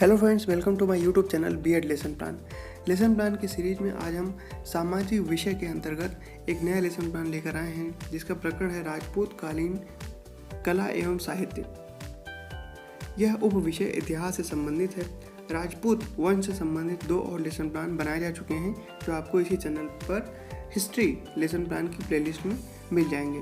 Hello friends, welcome to my YouTube channel BEd lesson plan. Lesson plan की series में आज हम सामाजिक विषय के अंतर्गत एक नया लेसन प्लान लेकर आए हैं जिसका प्रकरण है राजपूत कालीन कला एवं साहित्य। यह उप विषय इतिहास से संबंधित है। राजपूत वंश से संबंधित 2 और लेसन प्लान बनाए जा चुके हैं जो आपको इसी चैनल पर हिस्ट्री लेसन प्लान की प्लेलिस्ट में मिल जाएंगे।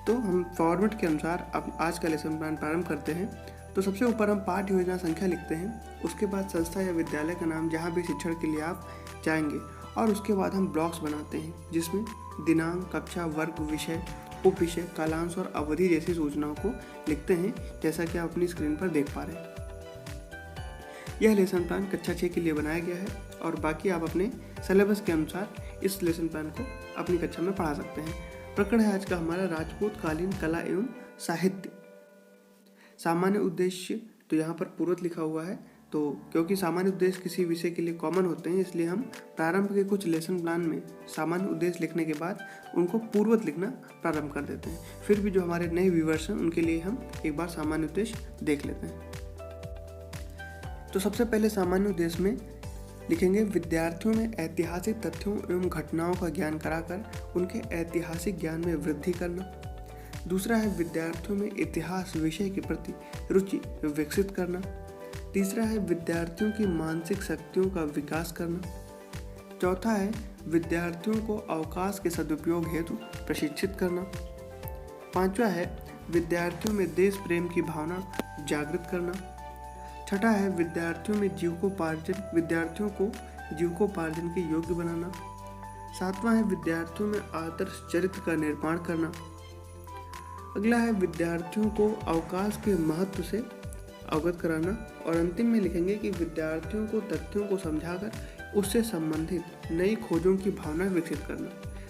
तो हम फॉर्मेट के अनुसार अब आज का लेसन प्लान प्रारंभ करते हैं। तो सबसे ऊपर हम पाठ्य योजना संख्या लिखते हैं, उसके बाद संस्था या विद्यालय का नाम जहाँ भी शिक्षण के लिए आप जाएंगे, और उसके बाद हम ब्लॉक्स बनाते हैं जिसमें दिनांक, कक्षा, वर्ग, विषय, उप विषय, कालांश और अवधि जैसी सूचनाओं को लिखते हैं, जैसा कि आप अपनी स्क्रीन पर देख पा रहे हैं। यह लेसन प्लान कक्षा 6 के लिए बनाया गया है और बाकी आप अपने सिलेबस के अनुसार इस लेसन प्लान को अपनी कक्षा में पढ़ा सकते हैं। प्रकरण है आज का हमारा राजपूत कालीन कला एवं साहित्य। सामान्य उद्देश्य, तो यहाँ पर पूर्वत लिखा हुआ है, तो क्योंकि सामान्य उद्देश्य किसी विषय के लिए कॉमन होते हैं इसलिए हम प्रारंभ के कुछ लेसन प्लान में सामान्य उद्देश्य लिखने के बाद उनको पूर्वत लिखना प्रारंभ कर देते हैं। फिर भी जो हमारे नए व्यूअर्स हैं उनके लिए हम एक बार सामान्य उद्देश्य देख लेते हैं। तो सबसे पहले सामान्य उद्देश्य में लिखेंगे विद्यार्थियों में ऐतिहासिक तथ्यों एवं घटनाओं का ज्ञान कराकर उनके ऐतिहासिक ज्ञान में वृद्धि करना। दूसरा है विद्यार्थियों में इतिहास विषय के प्रति रुचि विकसित करना। तीसरा है विद्यार्थियों की मानसिक शक्तियों का विकास करना। चौथा है विद्यार्थियों को अवकाश के सदुपयोग हेतु प्रशिक्षित करना। पांचवा है विद्यार्थियों में देश प्रेम की भावना जागृत करना। छठा है विद्यार्थियों को जीविकोपार्जन के योग्य बनाना। सातवां है विद्यार्थियों में आदर्श चरित्र का निर्माण करना। अगला है विद्यार्थियों को अवकाश के महत्व से अवगत कराना। और अंतिम में लिखेंगे कि विद्यार्थियों को तथ्यों को समझाकर उससे संबंधित नई खोजों की भावना विकसित करना।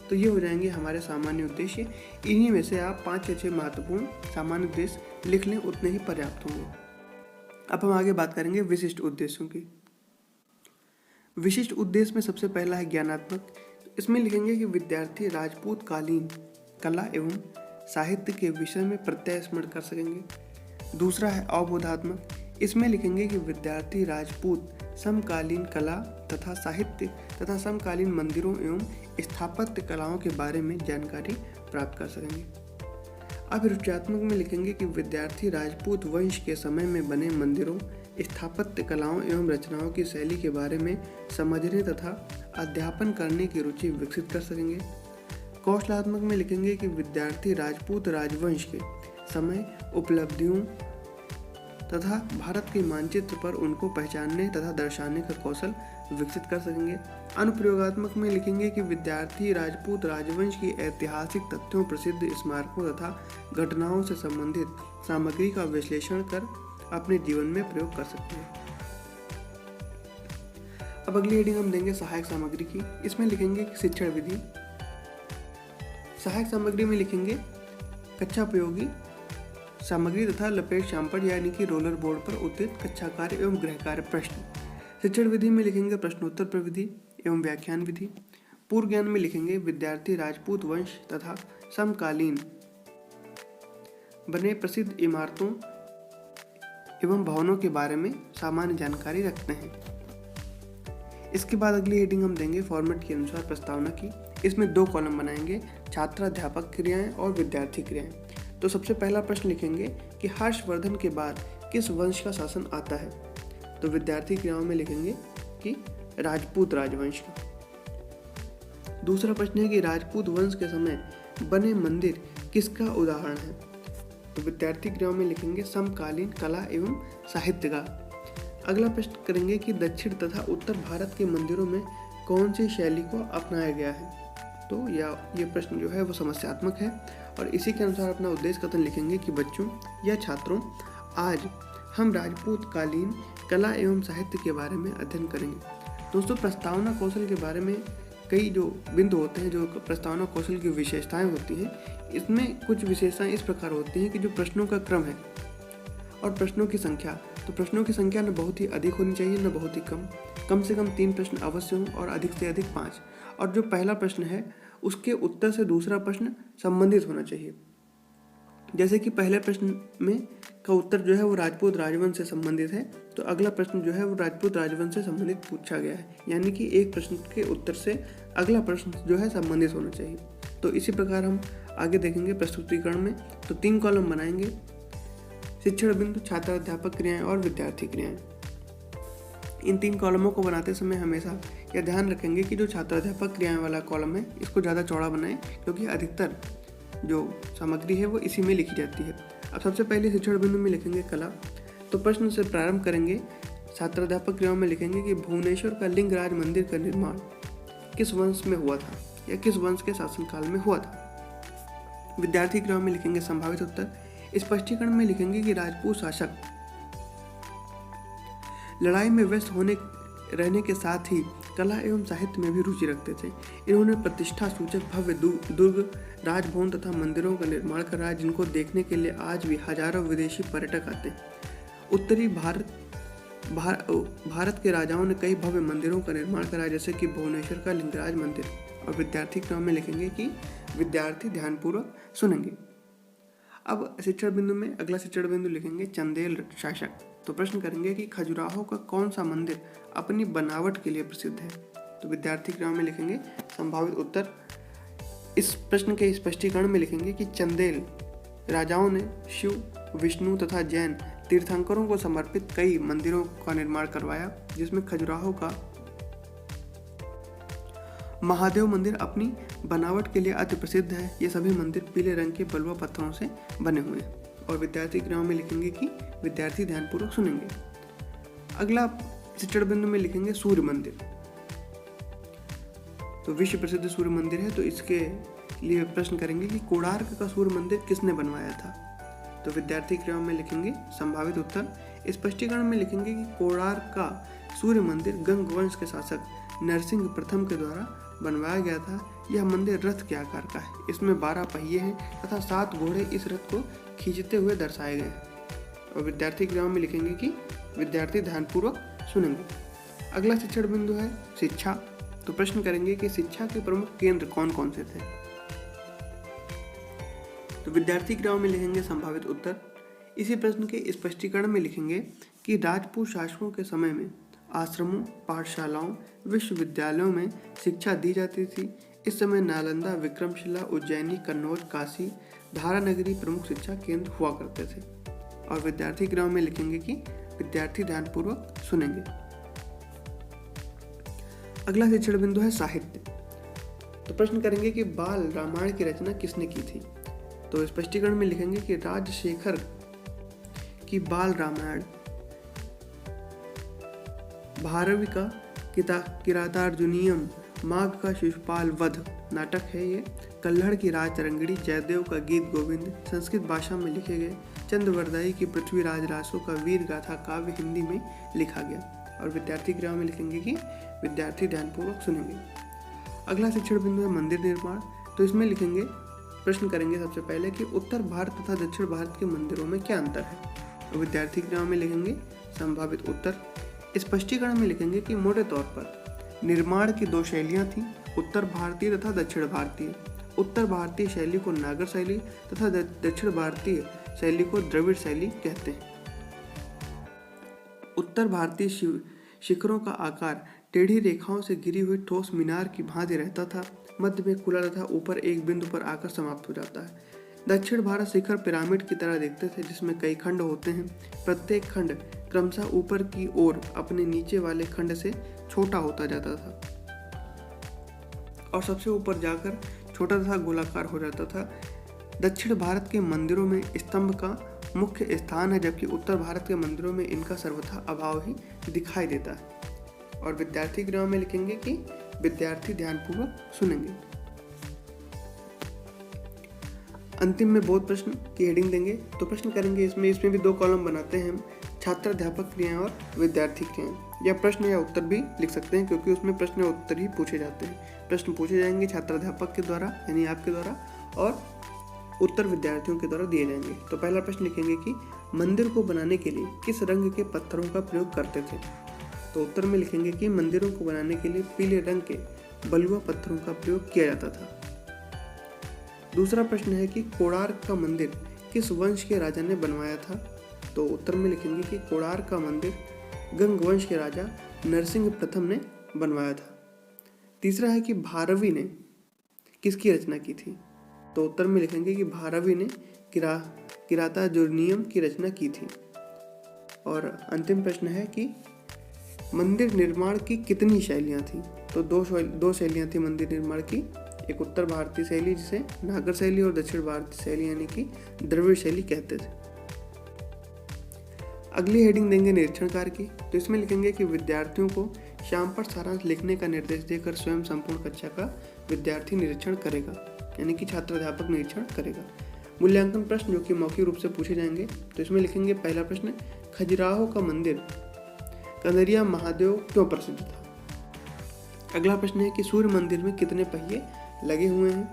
तो ये हो जाएंगे हमारे सामान्य उद्देश्य। इन्हीं में से आप 5 अच्छे महत्वपूर्ण सामान्य उद्देश्य लिख लें, उतने ही पर्याप्त होंगे। अब हम आगे बात करेंगे विशिष्ट उद्देश्यों की। विशिष्ट उद्देश्य में सबसे पहला है ज्ञानात्मक। इसमें लिखेंगे कि विद्यार्थी राजपूत कालीन कला एवं साहित्य के विषय में प्रत्यय स्मरण कर सकेंगे। दूसरा है अवबोधात्मक। इसमें लिखेंगे कि विद्यार्थी राजपूत समकालीन कला तथा साहित्य तथा समकालीन मंदिरों एवं स्थापत्य कलाओं के बारे में जानकारी प्राप्त कर सकेंगे। अभिरुचात्मक में लिखेंगे कि विद्यार्थी राजपूत वंश के समय में बने मंदिरों, स्थापत्य कलाओं एवं रचनाओं की शैली के बारे में समझने तथा अध्यापन करने की रुचि विकसित कर सकेंगे। कौशलात्मक में लिखेंगे कि विद्यार्थी राजपूत राजवंश के समय उपलब्धियों तथा भारत के मानचित्र पर उनको पहचानने तथा दर्शाने का कौशल विकसित कर सकेंगे। अनुप्रयोगात्मक में लिखेंगे कि विद्यार्थी राजपूत राजवंश की ऐतिहासिक तथ्यों, प्रसिद्ध स्मारकों तथा घटनाओं से संबंधित सामग्री का विश्लेषण कर अपने जीवन में प्रयोग कर सकते हैं। अब अगली हेडिंग हम देंगे सहायक सामग्री की। इसमें लिखेंगे शिक्षण विधि। सहायक सामग्री में लिखेंगे कक्षा उपयोगी सामग्री तथा लपेट शामपट यानी कि रोलर बोर्ड पर उचित कक्षा कार्य एवं गृह कार्य प्रश्न। शिक्षण विधि में लिखेंगे प्रश्नोत्तर प्रविधि एवं व्याख्यान विधि। पूर्व ज्ञान में लिखेंगे विद्यार्थी राजपूत वंश तथा समकालीन बने प्रसिद्ध इमारतों एवं भवनों के बारे में सामान्य जानकारी रखते हैं। इसके बाद अगली हेडिंग हम देंगे फॉर्मेट के अनुसार प्रस्तावना की। इसमें 2 कॉलम बनाएंगे, छात्राध्यापक क्रियाएं और विद्यार्थी क्रियाएं। तो सबसे पहला प्रश्न लिखेंगे कि हर्षवर्धन के बाद किस वंश का शासन आता है। तो विद्यार्थी क्रियाओं में लिखेंगे कि राजपूत राजवंश का। दूसरा प्रश्न है कि राजपूत वंश के समय बने मंदिर किसका उदाहरण है। तो विद्यार्थी क्रियाओं में लिखेंगे समकालीन कला एवं साहित्य का। अगला प्रश्न करेंगे कि दक्षिण तथा उत्तर भारत के मंदिरों में कौन सी शैली को अपनाया गया है। तो ये प्रश्न जो है वो समस्यात्मक है और इसी के अनुसार अपना उद्देश्य कथन लिखेंगे कि बच्चों या छात्रों, आज हम राजपूत कालीन कला एवं साहित्य के बारे में अध्ययन करेंगे। दोस्तों, प्रस्तावना कौशल के बारे में कई जो बिंदु होते हैं, जो प्रस्तावना कौशल की विशेषताएं होती हैं, इसमें कुछ विशेषताएं इस प्रकार होती हैं कि जो प्रश्नों का क्रम है और प्रश्नों की संख्या, तो प्रश्नों की संख्या न बहुत ही अधिक होनी चाहिए न बहुत ही कम से कम 3 प्रश्न अवश्य हों और अधिक से अधिक 5। और जो पहला प्रश्न है उसके उत्तर से दूसरा प्रश्न संबंधित होना चाहिए। जैसे कि पहले प्रश्न में का उत्तर जो है वो राजपूत राजवंश से संबंधित है। तो अगला प्रश्न जो है वो राजपूत राजवंश से संबंधित पूछा गया है, यानी कि एक प्रश्न के उत्तर से अगला प्रश्न जो है संबंधित होना चाहिए। तो इसी प्रकार हम आगे देखेंगे प्रस्तुतिकरण में। तो 3 कॉलम बनाएंगे, शिक्षण बिंदु, छात्र अध्यापक क्रियाएं और विद्यार्थी क्रियाएं। इन 3 कॉलमों को बनाते समय हमेशा यह ध्यान रखेंगे कि जो छात्र अध्यापक क्रियाएं वाला कॉलम है इसको ज़्यादा चौड़ा बनाएं, क्योंकि अधिकतर जो सामग्री है वो इसी में लिखी जाती है। अब सबसे पहले शिक्षण बिंदु में लिखेंगे कला। तो प्रश्न से प्रारंभ करेंगे, छात्र अध्यापक क्रियाओं में लिखेंगे कि भुवनेश्वर का लिंगराज मंदिर का निर्माण किस वंश में हुआ था या किस वंश के शासनकाल में हुआ था। विद्यार्थी क्रियाओं में लिखेंगे संभावित उत्तर। स्पष्टीकरण में लिखेंगे कि राजपूत शासक लड़ाई में व्यस्त रहने के साथ ही कला एवं साहित्य में भी रुचि रखते थे। इन्होंने प्रतिष्ठा सूचक भव्य दुर्ग, राजभवन तथा मंदिरों का निर्माण करा, जिनको देखने के लिए आज भी हजारों विदेशी पर्यटक आते हैं। उत्तरी भारत के राजाओं ने कई भव्य मंदिरों का निर्माण करा, जैसे कि भुवनेश्वर का लिंगराज मंदिर। और विद्यार्थी क्रम में लिखेंगे कि विद्यार्थी ध्यानपूर्वक सुनेंगे। अब शिक्षण बिंदु में अगला शिक्षण बिंदु लिखेंगे चंदेल शासक। तो प्रश्न करेंगे कि खजुराहो का कौन सा मंदिर अपनी बनावट के लिए प्रसिद्ध है। तो विद्यार्थी क्रम में लिखेंगे संभावित उत्तर। इस प्रश्न के स्पष्टीकरण में लिखेंगे कि चंदेल राजाओं ने शिव, विष्णु तथा जैन तीर्थंकरों को समर्पित कई मंदिरों का निर्माण करवाया, जिसमें खजुराहो का महादेव मंदिर अपनी बनावट के लिए अति प्रसिद्ध है। ये सभी मंदिर पीले रंग के बलुआ पत्थरों से बने हुए हैं। और विद्यार्थी क्रियाओं में लिखेंगे कि विद्यार्थी ध्यानपूर्वक सुनेंगे। अगला शिक्षण बिंदु में लिखेंगे सूर्य मंदिर। तो विश्व प्रसिद्ध सूर्य मंदिर है, तो इसके लिए प्रश्न करेंगे कि कोणार्क का सूर्य मंदिर किसने बनवाया था। तो विद्यार्थी क्रियाओं में लिखेंगे संभावित उत्तर। स्पष्टीकरण में लिखेंगे कि कोणार्क का सूर्य मंदिर गंग वंश के शासक नरसिंह प्रथम के द्वारा बनवाया गया था। यह मंदिर रथ के आकार का है। इसमें 12 पहिए हैं तथा 7 घोड़े इस रथ को खींचते हुए दर्शाए गए हैं। और विद्यार्थी क्रियाओं में लिखेंगे कि विद्यार्थी ध्यानपूर्वक सुनेंगे। अगला शिक्षण बिंदु है शिक्षा। तो प्रश्न करेंगे कि शिक्षा के प्रमुख केंद्र कौन कौन से थे। तो विद्यार्थी क्रियाओं में लिखेंगे संभावित उत्तर। इसी प्रश्न के स्पष्टीकरण में लिखेंगे कि राजपूत शासकों के समय में आश्रमों, पाठशालाओं, विश्वविद्यालयों में शिक्षा दी जाती थी। इस समय नालंदा, विक्रमशिला, उज्जैनी, कन्नौज, काशी, धारानगरी प्रमुख शिक्षा केंद्र हुआ करते थे। और विद्यार्थी क्रियाओं में लिखेंगे कि विद्यार्थी ध्यानपूर्वक सुनेंगे। अगला शिक्षण बिंदु है साहित्य। तो प्रश्न करेंगे कि बाल रामायण की रचना किसने की थी। तो स्पष्टीकरण में लिखेंगे कि राजशेखर की बाल रामायण, भारवी का किरातार्जुनीयम, माघ का शिशुपाल वध नाटक है ये, कल्हड़ की राज तरंगिणी, जयदेव का गीत गोविंद संस्कृत भाषा में लिखे गए, चंद्रवरदाई की पृथ्वीराज रासो का वीर गाथा काव्य हिंदी में लिखा गया। और विद्यार्थी क्रियाओं में लिखेंगे कि विद्यार्थी ध्यानपूर्वक सुनेंगे। अगला शिक्षण बिंदु है मंदिर निर्माण। तो इसमें लिखेंगे, प्रश्न करेंगे सबसे पहले कि उत्तर भारत तथा दक्षिण भारत के मंदिरों में क्या अंतर है। तो विद्यार्थी क्रियाओं में लिखेंगे संभावित उत्तर। स्पष्टीकरण में लिखेंगे कि मोटे तौर पर निर्माण की 2 शैलियां थीं, उत्तर भारतीय तथा दक्षिण भारतीय। उत्तर भारतीय शैली को नागर शैली तथा दक्षिण भारतीय शैली को द्रविड़ शैली कहते हैं। उत्तर भारतीय शिखरों का आकार टेढ़ी रेखाओं से घिरी हुई ठोस मीनार की भांति रहता था, मध्य में खुला तथा ऊपर एक बिंदु पर आकर समाप्त हो जाता है। दक्षिण भारत शिखर पिरामिड की तरह दिखते थे, जिसमें कई खंड होते हैं। प्रत्येक खंड क्रमशः ऊपर की ओर अपने नीचे वाले खंड से छोटा होता जाता था और सबसे ऊपर जाकर छोटा तथा गोलाकार हो जाता था। दक्षिण भारत के मंदिरों में स्तंभ का मुख्य स्थान है, जबकि उत्तर भारत के मंदिरों में इनका सर्वथा अभाव ही दिखाई देता है। और विद्यार्थी क्रियाओं में लिखेंगे कि विद्यार्थी ध्यानपूर्वक सुनेंगे। अंतिम में बोध प्रश्न की हेडिंग देंगे। तो प्रश्न करेंगे इसमें भी 2 कॉलम बनाते हैं हम, छात्र अध्यापक क्रियाएं और विद्यार्थी क्रियाएं। या प्रश्न या उत्तर भी लिख सकते हैं, क्योंकि उसमें प्रश्न या उत्तर ही पूछे जाते हैं। प्रश्न पूछे जाएंगे छात्र अध्यापक के द्वारा यानी आपके द्वारा, और उत्तर विद्यार्थियों के द्वारा दिए जाएंगे। तो पहला प्रश्न लिखेंगे कि मंदिर को बनाने के लिए किस रंग के पत्थरों का प्रयोग करते थे। तो उत्तर में लिखेंगे कि मंदिरों को बनाने के लिए पीले रंग के बलुआ पत्थरों का प्रयोग किया जाता था। दूसरा प्रश्न है कि कोणार्क का मंदिर किस वंश के राजा ने बनवाया था। तो उत्तर में लिखेंगे कि कोणार्क का मंदिर गंग वंश के राजा नरसिंह प्रथम ने बनवाया था। तीसरा है कि भारवी ने किसकी रचना की थी? तो उत्तर में लिखेंगे कि भारवी ने किरातार्जुनीयम की रचना की थी। और अंतिम प्रश्न है कि मंदिर निर्माण की कितनी शैलियाँ थीं? तो दो शैलियाँ थी मंदिर निर्माण की, एक उत्तर भारतीय शैली जिसे नागर शैली और दक्षिण भारतीय शैली यानी कि द्रविड़ शैली कहते थे। अगली हेडिंग देंगे निरीक्षण कार्य की। तो इसमें लिखेंगे कि विद्यार्थियों को शाम पर सारांश लिखने का निर्देश देकर स्वयं संपूर्ण कक्षा का विद्यार्थी निरीक्षण करेगा, यानी कि छात्र अध्यापक निरीक्षण करेगा। मूल्यांकन प्रश्न जो कि मौखिक रूप से पूछे जाएंगे। तो इसमें लिखेंगे पहला प्रश्न, खजुराहो का मंदिर कंदरिया महादेव क्यों प्रसिद्ध था? अगला प्रश्न है कि सूर्य मंदिर में कितने पहिए लगे हुए हैं?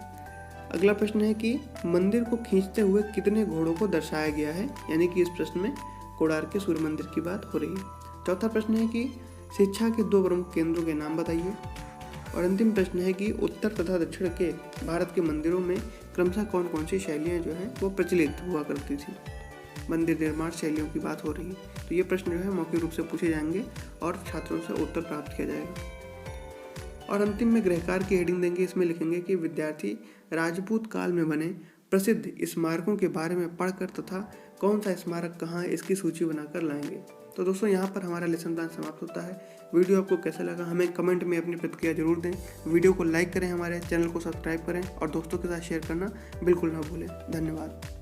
अगला प्रश्न है कि मंदिर को खींचते हुए कितने घोड़ों को दर्शाया गया है, यानी कि इस प्रश्न में कोणार्क के सूर्य मंदिर की बात हो रही है। चौथा प्रश्न है कि शिक्षा के 2 प्रमुख केंद्रों के नाम बताइए। और अंतिम प्रश्न है कि उत्तर तथा दक्षिण के भारत के मंदिरों में क्रमशः कौन कौन सी शैलियाँ जो हैं वो प्रचलित हुआ करती थी। मंदिर निर्माण शैलियों की बात हो रही है। तो ये प्रश्न जो है मौखिक रूप से पूछे जाएंगे और छात्रों से उत्तर प्राप्त किया जाएगा। और अंतिम में गृहकार की हेडिंग देंगे। इसमें लिखेंगे कि विद्यार्थी राजपूत काल में बने प्रसिद्ध स्मारकों के बारे में पढ़कर तथा कौन सा स्मारक कहाँ है इसकी सूची बनाकर लाएंगे। तो दोस्तों यहाँ पर हमारा लेसन प्लान समाप्त होता है। वीडियो आपको कैसा लगा हमें कमेंट में अपनी प्रतिक्रिया जरूर दें। वीडियो को लाइक करें, हमारे चैनल को सब्सक्राइब करें और दोस्तों के साथ शेयर करना बिल्कुल ना भूलें। धन्यवाद।